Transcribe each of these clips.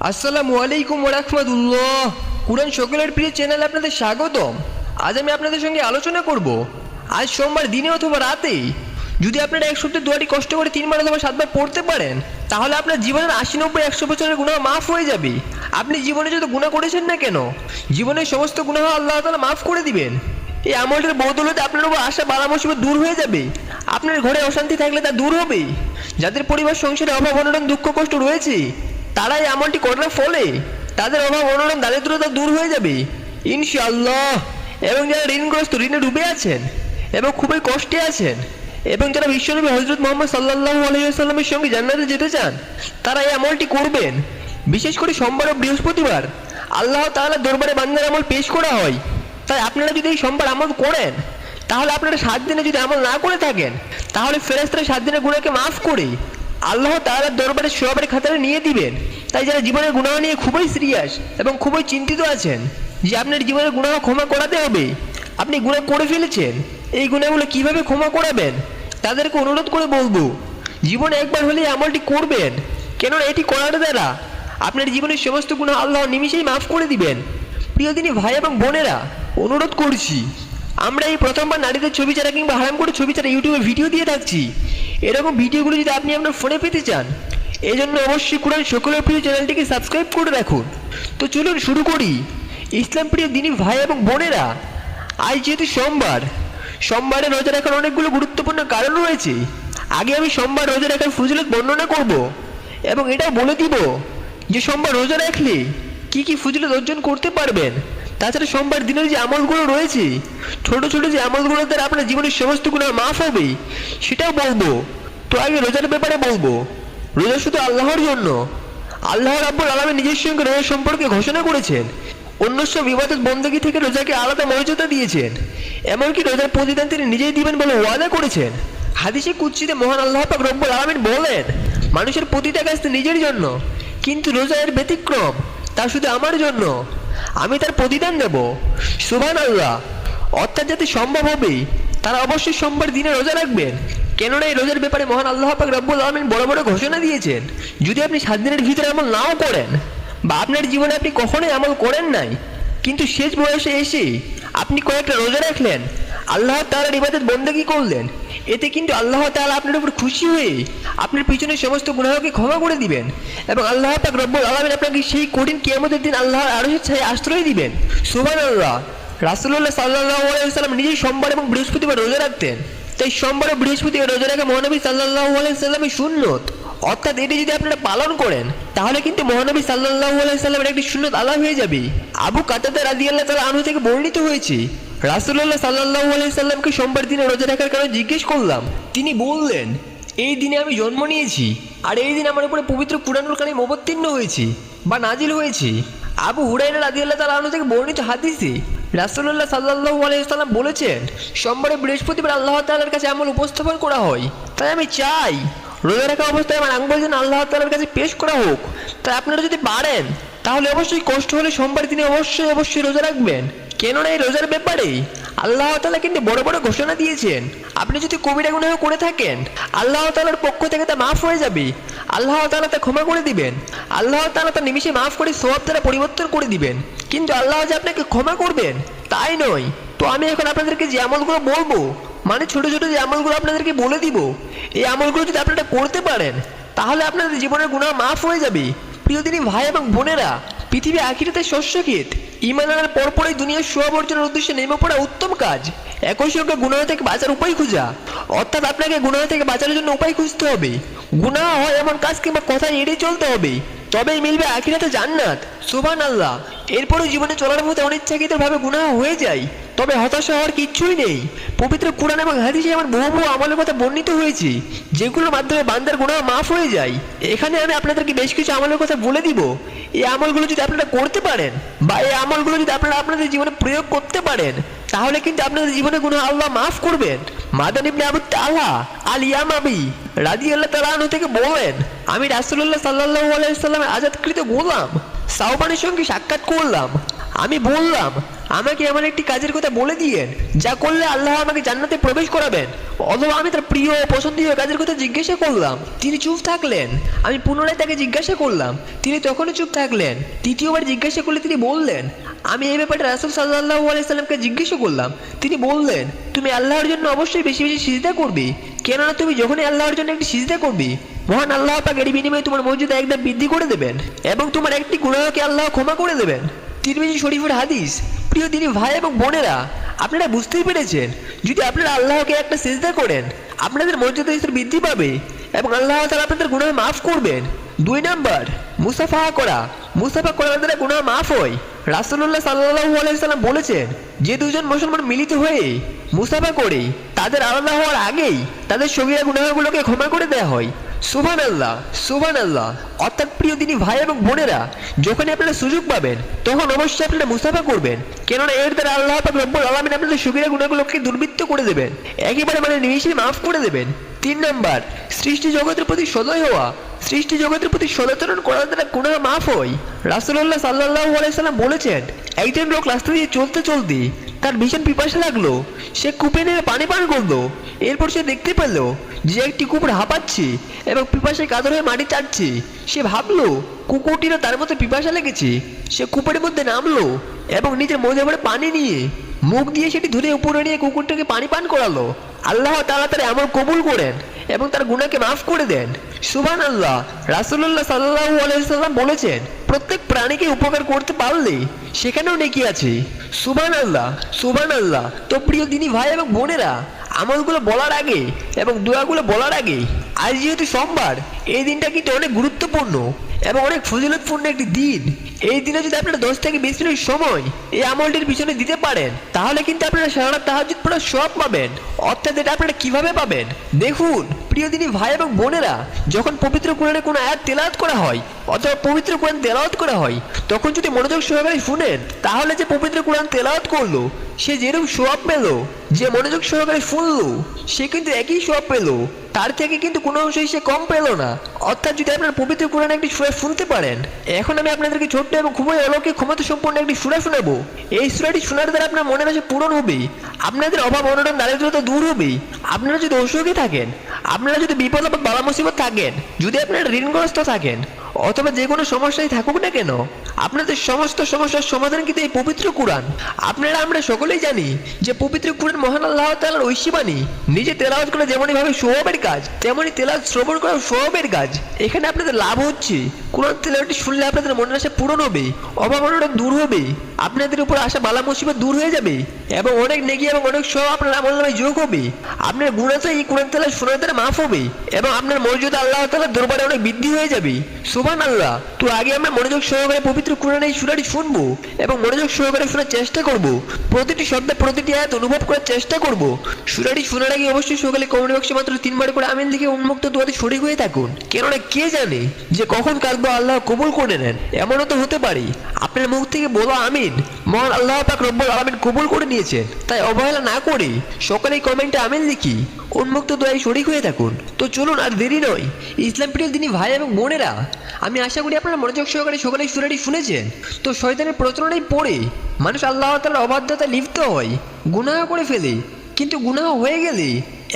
আসসালামু আলাইকুম ওয়া রাহমাতুল্লাহ। কুরআন সকলের প্রিয় চ্যানেলে আপনাদের স্বাগতম। আজ আমি আপনাদের সঙ্গে আলোচনা করব আজ সোমবার দিনে অথবা রাতে যদি আপনারা এক সপ্তাহ দোয়াটি কষ্ট করে 3 বার অথবা 7 বার পড়তে পারেন তাহলে আপনার জীবনের 80, 90, 100 বছরের গুনাহ মাফ হয়ে যাবে। আপনি জীবনে যত গুনাহ করেছেন না কেন জীবনের সমস্ত গুনাহ আল্লাহ তাআলা মাফ করে দিবেন। এই আমলটার বদৌলতে আপনার উপর আসা বালা মুসিবত দূর হয়ে যাবে। আপনার ঘরে অশান্তি থাকলে তা দূর হবে। যাদের পরিবার সংসারে অভাব অনটন দুঃখ কষ্ট রয়েছে তারা এই আমলটি করার ফলে তাদের অভাব অনটন দারিদ্রতা দূর হয়ে যাবে ইনশাআল্লাহ। এবং যারা ঋণগ্রস্ত, ঋণে ডুবে আছেন এবং খুবই কষ্টে আছেন এবং যারা বিশ্বনবী হযরত মুহাম্মদ সাল্লাল্লাহু আলাইহি ওয়াসাল্লামের সঙ্গে জান্নাতে যেতে চান তারা এই আমলটি করবেন। বিশেষ করে সোমবার ও বৃহস্পতিবার আল্লাহ তাআলার দরবারে বান্দার আমল পেশ করা হয়। তাই আপনারা যদি এই সোমবার আমল করেন তাহলে আপনারা 7 দিনে যদি আমল না করে থাকেন তাহলে ফেরেশতারা 7 দিনের গুনাহকে মাফ করে আল্লাহ তাআলার দরবারে সওয়াবের খাতায় নিয়ে দিবেন। তাই যারা জীবনের গুনাহ নিয়ে খুবই সিরিয়াস এবং খুবই চিন্তিত আছেন যে আপনার জীবনের গুনাহ ক্ষমা করাতে হবে, আপনি গুনাহ করে ফেলেছেন, এই গুনাহগুলো কিভাবে ক্ষমা করাবেন তাদেরকে অনুরোধ করে বলবো জীবনে একবার হলে আমলটি করবেন। কেননা এটি করার দ্বারা আপনার জীবনের সমস্ত গুনাহ আল্লাহ নিমিষেই মাফ করে দিবেন। প্রিয় দিনী ভাই এবং বোনেরা, অনুরোধ করছি আমরা এই প্রথমবার নারীদের ছবি ছাড়া কিংবা হারাম করে ছবি ছাড়া ইউটিউবে ভিডিও দিয়ে থাকছি। এরকম ভিডিওগুলো যদি আপনি আপনার ফোনে পেতে চান এই জন্য অবশ্যই কুরআন সকলের প্রিয় চ্যানেলটিকে সাবস্ক্রাইব করে রাখুন। তো চলুন শুরু করি। ইসলাম প্রিয় দিনী ভাই এবং বোনেরা, আজ যেহেতু সোমবারে রোজা রাখার অনেকগুলো গুরুত্বপূর্ণ কারণ রয়েছে। আগে আমি সোমবার রোজা রাখার ফজিলত বর্ণনা করব এবং এটাও বলে দিব যে সোমবার রোজা রাখলে কি কি ফজিলত অর্জন করতে পারবেন। তাছাড়া সোমবার দিনের যে আমলগুলো রয়েছে, ছোট ছোট যে আমলগুলোর দ্বারা আপনার জীবনের সমস্ত গুনাহ মাফ হবে সেটাও বলবো। তো আগে রোজার ব্যাপারে বলবো। রোজা শুধু আল্লাহর জন্য। আল্লাহ রাব্বুল আলামিন নিজের সঙ্গে রোজা সম্পর্কে ঘোষণা করেছেন, অন্য সব ইবাদত বন্দেগী থেকে রোজাকে আলাদা মর্যাদা দিয়েছেন। এমনকি রোজার প্রতিদান তিনি নিজেই দিবেন বলে ওয়াদা করেছেন। হাদিসে কুদসিতে মহান আল্লাহ পাক রব্বুল আলামিন বলেন, মানুষের প্রতিটা কাজ নিজের জন্য, কিন্তু রোজা এর ব্যতিক্রম, তা শুধু আমার জন্য, আমি তার প্রতিদান দেব। সুবহানাল্লাহ। অর্থাৎ যাতে সম্ভব হবে তারা অবশ্যই সোমবার দিনে রোজা রাখবেন। কেননা এই রোজার ব্যাপারে মহান আল্লাহ পাক রব্বুল আলামিন বড় বড় ঘোষণা দিয়েছেন। যদি আপনি 7 দিনের ভিতরে আমল নাও করেন বা আপনার জীবনে আপনি কখনোই আমল করেন নাই কিন্তু শেষ বয়সে এসে আপনি কয়েকটা রোজা রাখলেন, আল্লাহ তাআলার ইবাদত বন্দেগী করলেন, এতে কিন্তু আল্লাহ তাআলা আপনার উপর খুশি হয়ে আপনার পিছনের সমস্ত গুনাহকে ক্ষমা করে দিবেন এবং আল্লাহ পাক রব্বুল আলামিন আপনাকে সেই কঠিন কিয়ামতের দিন আল্লাহর আরশের ছায়ায় আশ্রয় দিবেন। সুবহানাল্লাহ। রাসূলুল্লাহ সাল্লাল্লাহু আলাইহি ওয়াসাল্লাম নিজেই সোমবার এবং বৃহস্পতিবার রোজা রাখতেন। তাই সোমবার ও বৃহস্পতিবার রোজা রাখা মহানবী সাল্লাল্লাহু আলাইহি ওয়াসাল্লামের সুন্নত। অর্থাৎ এটি যদি আপনারা পালন করেন তাহলে কিন্তু মহানবী সাল্লাল্লাহু আলাইহি ওয়াসাল্লামের একটি সুন্নত আলাদা হয়ে যাবে। আবু কাতাদা রাদিয়াল্লাহু তাআলা আনহু থেকে বর্ণিত হয়েছে, রাসূলুল্লাহ সাল্লাল্লাহু আলাইহি ওয়াসাল্লামকে সোমবার দিনে রোজা রাখার কারণে জিজ্ঞেস করলাম। তিনি বললেন, এই দিনে আমি জন্ম নিয়েছি আর এই দিন আমার উপরে পবিত্র কুরআনুল কারীম অবতীর্ণ হয়েছে বা নাজিল হয়েছে। আবু হুরায়রা রাদিয়াল্লাহু তাআলা আনহু থেকে বর্ণিত হাদিসে রাসূলুল্লাহ সাল্লাল্লাহু আলাইহি ওয়াসাল্লাম বলেছেন, সোমবারে বৃহস্পতিবার আল্লাহ তাআলার কাছে আমল উপস্থাপন করা হয়। তাই আমি চাই রোজা রাখা অবস্থায় আমার আমল যেন আল্লাহ তাআলার কাছে পেশ করা হোক। তাই আপনারা যদি পারেন তাহলে অবশ্যই কষ্ট হলে সোমবার দিনে অবশ্যই রোজা রাখবেন। কেননা এই রোজার ব্যাপারে আল্লাহ তাআলা কিন্তু বড় বড় ঘোষণা দিয়েছেন। আপনি যদি কবিরা গুনাহ করে থাকেন আল্লাহ তাআলার পক্ষ থেকে তা মাফ হয়ে যাবে, আল্লাহ তাআলা তা ক্ষমা করে দিবেন, আল্লাহ তাআলা তা নিমিষে মাফ করে সওয়াব দ্বারা পরিবর্তন করে দিবেন। কিন্তু আল্লাহ যে আপনাকে ক্ষমা করবেন তাই নয়। তো আমি এখন আপনাদেরকে যে আমলগুলো বলবো, মানে ছোট ছোট যে আমলগুলো আপনাদেরকে বলে দিব, এই আমলগুলো যদি আপনারা করতে পারেন তাহলে আপনাদের জীবনের গুনাহ মাফ হয়ে যাবে। প্রিয় দিনী ভাই এবং বোনেরা, পৃথিবী আখিরাতে শস্যক্ষেত। ঈমান আনার পরপরই দুনিয়ার সওয়াব অর্জনের উদ্দেশ্যে নেমে পড়া উত্তম কাজ। একই সঙ্গে গুনাহ থেকে বাঁচার উপায় খোঁজা। অর্থাৎ আপনাকে গুনাহ থেকে বাঁচার জন্য উপায় খুঁজতে হবে। গুনাহ হয় এমন কাজ কিংবা কথা এড়িয়ে চলতে হবে, তবেই মিলবে আখিরাতে জান্নাত। সুবহানাল্লাহ। এরপরে জীবনে চলার পথে অনিচ্ছাকৃতভাবে গুনাহ হয়ে যায়, তবে হতাশা হওয়ার কিচ্ছুই নেই। পবিত্র কুরআন এবং হাদিসে এমন বহু আমলের কথা বর্ণিত হয়েছে যেগুলোর মাধ্যমে বান্দার গুনাহ মাফ হয়ে যায়। এখানে আমি আপনাদেরকে বেশ কিছু আমলের কথা বলে দিব। এই আমলগুলো যদি আপনারা করতে পারেন বা এই আমলগুলো যদি আপনারা আপনাদের জীবনে প্রয়োগ করতে পারেন তাহলে কিন্তু আপনাদের জীবনে গুনাহ আল্লাহ মাফ করবেন। মাদান ইবনে আবু তালহা আল ইয়ামাবি রাদিয়াল্লাহু তাআলা আনহু থেকে বলেন, আমি রাসূলুল্লাহ সাল্লাল্লাহু আলাইহি ওয়াসাল্লামের আজাদকৃত গোলাম সাওবানের সঙ্গে সাক্ষাৎ করলাম। আমি বললাম, আমাকে এমন একটি কাজের কথা বলে দিয়েন যা করলে আল্লাহ আমাকে জান্নাতে প্রবেশ করাবেন। অথবা আমি তার প্রিয় ও পছন্দীয় কাজের কথা জিজ্ঞাসা করলাম, তিনি চুপ থাকলেন। আমি পুনরায় তাকে জিজ্ঞাসা করলাম, তিনি তখনও চুপ থাকলেন। তৃতীয়বার জিজ্ঞাসা করলে তিনি বললেন, আমি এই ব্যাপারে রাসূল সাল্লাল্লাহু আলাইহি সাল্লামকে জিজ্ঞাসা করলাম। তিনি বললেন, তুমি আল্লাহর জন্য অবশ্যই বেশি বেশি সিজদা করবে, কেননা তুমি যখনই আল্লাহর জন্য একটি সিজদা করবে, মহান আল্লাহ পাক এর বিনিময়ে তোমার মর্যাদা একদম বৃদ্ধি করে দেবেন এবং তোমার একটি গুনাহকে আল্লাহ ক্ষমা করে দেবেন। তিরমিজি শরীফের হাদিস। প্রিয় দিনী ভাই এবং বোনেরা, আপনারা বুঝতেই পেরেছেন, যদি আপনারা আল্লাহকে একটা সিজদা করেন, আপনাদের মর্যাদা স্তর বৃদ্ধি পাবে এবং আল্লাহ তাআলা আপনাদের গুনাহ মাফ করবেন। 2 নাম্বার, মুসাফাহা করা। মুসাফা করার দ্বারা গুনাহ মাফ হয়। রাসূলুল্লাহ সাল্লাল্লাহু আলাইহি সাল্লাম বলেছেন, যে দুজন মুসলমান মিলিত হয়ে মুসাফা করে, তাদের আলাদা হওয়ার আগেই তাদের সগীরা গুনাহগুলোকে ক্ষমা করে দেওয়া হয়। সুবহানাল্লাহ, সুবহানাল্লাহ। অর্থাৎ প্রিয় দিনী ভাই এবং বোনেরা, যখনই আপনারা সুযোগ পাবেন, তখন অবশ্যই আপনারা মুসাফা করবেন, কেননা এর দ্বারা আল্লাহ পাক রব্বুল আলামিন আপনাদের সগীরা গুনাহগুলোকে দুর্বৃত্ত করে দেবেন, একেবারে নিমিষে মাফ করে দেবেন। 3 নাম্বার, সৃষ্টি জগতের প্রতি সদয় হওয়া। সৃষ্টি জগতের প্রতি সদাচরণ করার দ্বারা গুনাহ মাফ হয়। রাসূলুল্লাহ সাল্লাল্লাহু আলাইহি সাল্লাম বলেছেন, একজন লোক রাস্তা দিয়ে চলতে চলতে তার ভীষণ পিপাসা লাগলো। সে কূপে নেমে পানি পান করলো। এরপর সে দেখতে পেল যে একটি কুকুর হাঁপাচ্ছে এবং পিপাসায় কাতর হয়ে মাটি চাটছে। সে ভাবলো কুকুরটিরও তার মতো পিপাসা লেগেছে। সে কূপের মধ্যে নামলো এবং নিজের মধ্যে ভরে পানি নিয়ে মুখ দিয়ে সেটি ধরে উপরে নিয়ে কুকুরটাকে পানি পান করালো। আল্লাহ তাআলা তার আমল কবুল করেন এবং তার গুনাহকে মাফ করে দেন। সুবহানাল্লাহ। রাসূলুল্লাহ সাল্লাল্লাহু আলাইহি সাল্লাম বলেছেন, প্রত্যেক প্রাণীকে উপকার করতে পারলে সেখানেও নেকি আছে। সুবহানাল্লাহ, সুবহানাল্লাহ। তো প্রিয় দিনী ভাই এবং বোনেরা, আমলগুলো বলার আগে এবং দোয়াগুলো বলার আগে, আজ যেহেতু সোমবার, এই দিনটা কিন্তু অনেক গুরুত্বপূর্ণ এবং অনেক ফজিলতপূর্ণ একটি দিন। এই দিনে যদি আপনারা 10 থেকে 20 মিনিট সময় এই আমলটির পিছনে দিতে পারেন, তাহলে কিন্তু আপনারা সারা রাত তাহাজ্জুদ পড়ার সওয়াব পাবেন। অর্থাৎ এটা আপনারা কিভাবে পাবেন? দেখুন প্রিয় দিনী ভাই এবং বোনেরা, যখন পবিত্র কোরআনে কোনো আয়াত তেলাওয়াত করা হয় অথবা পবিত্র কোরআন তেলাওয়াত করা হয়, তখন যদি মনোযোগ সহকারে শুনেন, তাহলে যে পবিত্র কোরআন তেলাওয়াত করলো সে যেরকম সওয়াব পেল, যে মনোযোগ সহকারে শুনলো সে কিন্তু একই সওয়াব পেল, তার থেকে কিন্তু কোনো অংশই সে কম পেল না। অর্থাৎ যদি আপনারা পবিত্র কোরআনে একটি সূরা শুনতে পারেন, এখন আমি আপনাদেরকে ছোট্ট এবং খুবই অলৌকিক ক্ষমতা সম্পন্ন একটি সূরা শোনাবো। এই সূরাটি শোনার দ্বারা আপনার মনের আশা পূরণ হবে, আপনাদের অভাব অনটন দারিদ্রতা দূর হবে। আপনারা যদি অসুখে থাকেন, আপনারা যদি বিপদ আপদ বালা মুসিবত থাকেন, যদি আপনারা ঋণগ্রস্ত থাকেন, অথবা যে কোনো সমস্যায় থাকুক না কেন, আপনাদের সমস্ত সমস্যার সমাধান কিন্তু এই পবিত্র কোরআন। আপনারা আমরা সকলেই জানি যে পবিত্র কোরআন মহান আল্লাহ তাআলার ঐশীবাণী। নিজে তেলাওয়াত করা যেমনই ভাবে সওয়াবের কাজ, তেমনি তেলাওয়াত শ্রবণ করা সওয়াবের কাজ। এখানে আপনাদের লাভ হচ্ছে, কোরআন তেলাওয়াতটি শুনলে আপনাদের মনের আশা পূরণ হবে, অভাব অনটন দূর হবে, আপনাদের উপর আসা বালা মুসিবত দূর হয়ে যাবে এবং অনেক নেকি এবং অনেক সওয়াব আপনার আমলনামায় যোগ হবে। আপনার গুনাহ তো এই কোরআন তেলাওয়াত শোনার দ্বারা মাফ হবে এবং আপনার মর্যাদা আল্লাহ তাআলার দরবারে অনেক বৃদ্ধি হয়ে যাবে। সুবহানাল্লাহ। তো আগে আমরা মনোযোগ সহকারে পবিত্র কোরআনের এই সূরাটি শুনবো এবং মনোযোগ সহকারে শোনার চেষ্টা করব, প্রতিটি শব্দ প্রতিটি আয়াত অনুভব করার চেষ্টা করব। সূরাটি শোনার আগে অবশ্যই সকালে কমেন্ট বক্সে মাত্র 3 বার করে আমিন লিখে উন্মুক্ত দোয়াতে শরীক হয়ে থাকুন, কেননা কে জানে যে কখন কার দোয়া আল্লাহ কবুল করে নেন। এমনও তো হতে পারে আপনার মুখ থেকে বলো আমিন, মহান আল্লাহ পাক রব্বুল আলামিন কবুল করে নিয়েছেন। তাই অবহেলা না করে সকালেই কমেন্টে আমিন লিখি উন্মুক্ত দোয়ায় শরীক হয়ে থাকুন। তো চলুন আর দেরি নয়, ইসলাম প্রিয় দিনী ভাই এবং বোনেরা, আমি আশা করি আপনারা মনোযোগ সহকারে সকলেই সূরাটি শুনেছেন। তো শয়তানের প্রচলনেই পড়ে মানুষ আল্লাহ তাআলার অবাধ্যতায় লিপ্ত হয়, গুনাহ করে ফেলে। কিন্তু গুনাহ হয়ে গেলে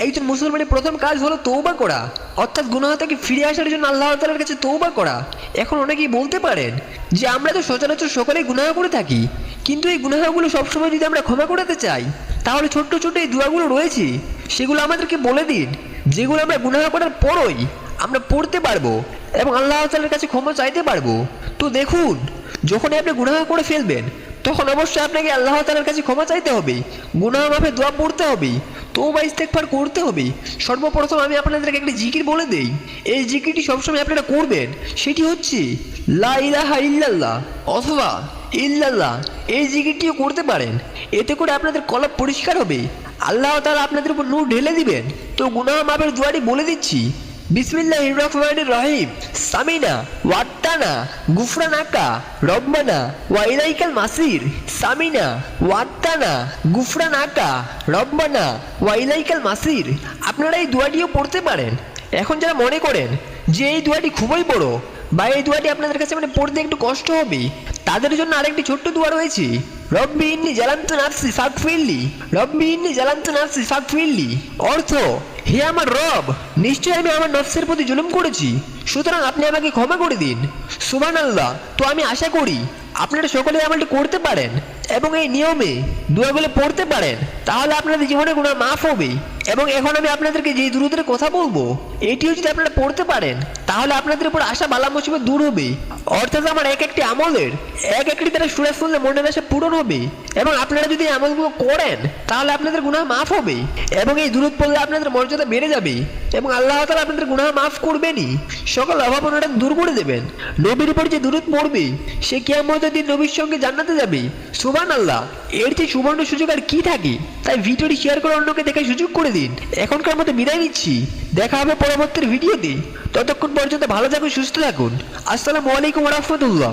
একজন মুসলমানের প্রথম কাজ হলো তওবা করা, অর্থাৎ গুনাহ থেকে ফিরে আসার জন্য আল্লাহ তাআলার কাছে তওবা করা। এখন অনেকেই বলতে পারেন যে আমরা তো সচরাচর সকলেই গুনাহ করে থাকি, কিন্তু এই গুনাহগুলো সবসময় যদি আমরা ক্ষমা করতে চাই, তাহলে ছোট্ট ছোট্ট এই দোয়াগুলো রয়েছে, সেগুলো আমাদেরকে বলে দিন, যেগুলো আমরা গুনাহ করার পরই আমরা পড়তে পারবো এবং আল্লাহ তাআলার কাছে ক্ষমা চাইতে পারবো। তো দেখুন, যখনই আপনি গুনাহ করে ফেলবেন, তখন অবশ্যই আপনাকে আল্লাহ তাআলার কাছে ক্ষমা চাইতে হবে, গুনাহ মাফে দোয়া পড়তে হবে, তওবা ইস্তেগফার করতে হবে। সর্বপ্রথম আমি আপনাদেরকে একটি জিকির বলে দেই, এই জিকিরটি সবসময় আপনারা করবেন। সেটি হচ্ছে লা ইলাহা ইল্লাল্লাহ অথবা ইল্লাল্লাহ। এই জিকিরটিও করতে পারেন, এতে করে আপনাদের কলব পরিষ্কার হবে, আল্লাহ তাআলা আপনাদের উপর নূর ঢেলে দিবেন। তো গুনাহ মাফের দোয়াটি বলে দিচ্ছি, বিসমিল্লাহির রহমানির রহিম। সামিনা ওয়াত্তানা গুফরানাকা রব্বানা ওয়া ইলাইকাল মাসির। সামিনা ওয়াত্তানা গুফরানাকা রব্বানা ওয়া ইলাইকাল মাসির। আপনারা এই দোয়াটিও পড়তে পারেন। এখন যারা মনে করেন যে এই দোয়াটি খুবই বড়, বা এই দোয়াটি আপনাদের কাছে মানে পড়তে একটু কষ্ট হবে, তাদের জন্য আরেকটি ছোট্ট দোয়া রয়েছে। রব্বি ইন্নি জালামতু নাফসি ফাগফিরলি, রব্বি ইন্নি জালামতু নাফসি ফাগফিরলি। অর্থ, হে আমার রব, নিশ্চয়ই আমি আমার নফসের প্রতি জুলুম করেছি, সুতরাং আপনি আমাকে ক্ষমা করে দিন। সুবহানাল্লাহ। তো আমি আশা করি আপনারা সকলে আমলটি করতে পারেন এবং এই নিয়মে দোয়াগুলো পড়তে পারেন, তাহলে আপনাদের জীবনে গুনাহ মাফ হবে। এবং এখন আমি আপনাদেরকে যে দুরূদের কথা বলবো, এটিও যদি আপনারা পড়তে পারেন তাহলে আপনাদের উপর আসা বালা মুসিবত দূর হবে। অর্থাৎ আমার এক একটি আমলের এক একটি দ্বারা সূরা শুনলে মনের আশা পূরণ হবে। এবং আপনারা যদি এই আমলগুলো করেন তাহলে আপনাদের গুনাহ মাফ হবে এবং এই দুরূদ পড়লে আপনাদের মর্যাদা বেড়ে যাবে এবং আল্লাহ তাআলা আপনাদের গুনাহ মাফ করবেনই, সকল অভাব অনটন দূর করে দেবেন। নবীর উপর যে দুরূদ পড়বে সে কিয়ামতের দিন নবীর সঙ্গে জান্নাতে যাবে। সুবহানাল্লাহ। এর চেয়ে সুবর্ণ সুযোগ আর কি থাকে? তাই ভিডিওটি শেয়ার করে অন্যকে দেখার সুযোগ করে দিন। এখনকার মতো বিদায় নিচ্ছি, দেখা হবে পরবর্তী ভিডিওতে। ততক্ষণ পর্যন্ত ভালো থাকুন, সুস্থ থাকুন। আসসালামু আলাইকুম ওয়া রাহমাতুল্লাহ।